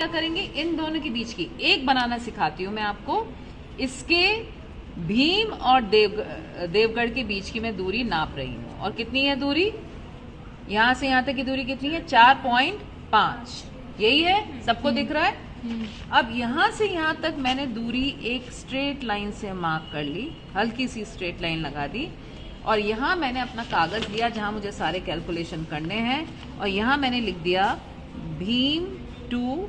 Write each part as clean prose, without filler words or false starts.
क्या करेंगे, इन दोनों के बीच की एक बनाना सिखाती हूँ मैं आपको। इसके भीम और देवगढ़ के बीच की मैं दूरी नाप रही हूँ। और कितनी है दूरी, यहां से यहां तक की दूरी कितनी है, 4.5। यही है, सबको दिख रहा है। अब यहां से यहां तक मैंने दूरी एक स्ट्रेट लाइन से मार्क कर ली, हल्की सी स्ट्रेट लाइन लगा दी। और यहां मैंने अपना कागज लिया जहां मुझे सारे कैलकुलेशन करने हैं, और यहां मैंने लिख दिया भीम टू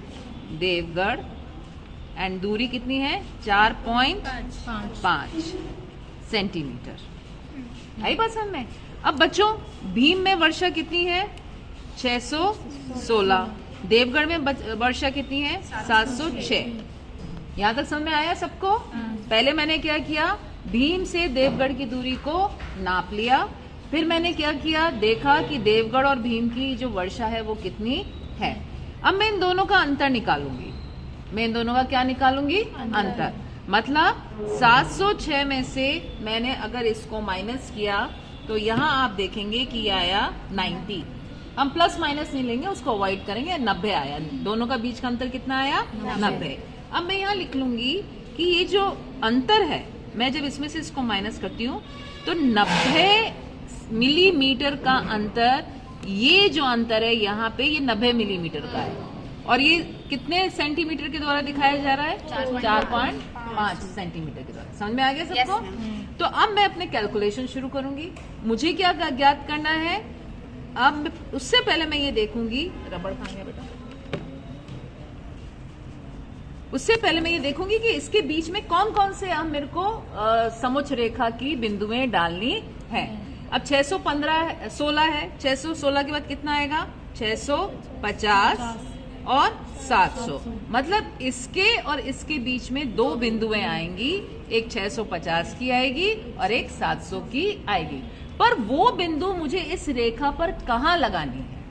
देवगढ़, एंड दूरी कितनी है, 4.5 सेंटीमीटर। आई बात समझ में। अब बच्चों, भीम में वर्षा कितनी है, 616। देवगढ़ में वर्षा कितनी है, 706। यहां तक समझ में आया सबको। पहले मैंने क्या किया, भीम से देवगढ़ की दूरी को नाप लिया। फिर मैंने क्या किया, देखा कि देवगढ़ और भीम की जो वर्षा है वो कितनी है। अब मैं इन दोनों का अंतर निकालूंगी। मैं इन दोनों का क्या निकालूंगी, अंतर। मतलब 706 में से मैंने अगर इसको माइनस किया तो यहाँ आप देखेंगे कि आया 90। हम प्लस माइनस नहीं लेंगे, उसको अवॉइड करेंगे। 90 आया। दोनों का बीच का अंतर कितना आया, 90। अब मैं यहाँ लिख लूंगी कि ये जो अंतर है, मैं जब इसमें से इसको माइनस करती हूँ तो 90 मिलीमीटर का अंतर, ये जो अंतर है यहाँ पे, ये 90 मिलीमीटर का है। और ये कितने सेंटीमीटर के द्वारा दिखाया जा रहा है, 4.5 सेंटीमीटर के द्वारा। समझ में आ गया सबको। तो अब मैं अपने कैलकुलेशन शुरू करूंगी। मुझे क्या ज्ञात करना है, अब उससे पहले मैं ये देखूंगी, रबड़ कहाँ गया बेटा, उससे पहले मैं ये देखूंगी कि इसके बीच में कौन कौन से अब मेरे को समुच्च रेखा की बिंदुएं डालनी है। अब 616 है, 616 के बाद कितना आएगा, 650 और 700। मतलब इसके और इसके बीच में दो बिंदुएं आएंगी, एक 650 की आएगी और एक 700 की आएगी। पर वो बिंदु मुझे इस रेखा पर कहाँ लगानी है,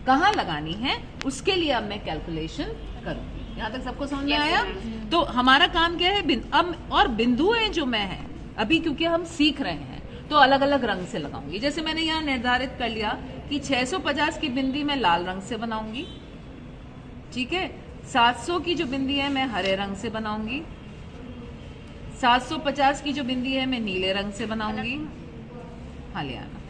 कहाँ लगानी है, उसके लिए अब मैं कैलकुलेशन करूंगी। यहाँ तक सबको समझ में आया। तो हमारा काम क्या है, अब और बिंदुएं जो मैं है अभी, क्योंकि हम सीख रहे हैं तो अलग अलग रंग से लगाऊंगी। जैसे मैंने यहाँ निर्धारित कर लिया कि 650 की बिंदी मैं लाल रंग से बनाऊंगी, ठीक है। 700 की जो बिंदी है मैं हरे रंग से बनाऊंगी। 750 की जो बिंदी है मैं नीले रंग से बनाऊंगी। हाँ ले आना।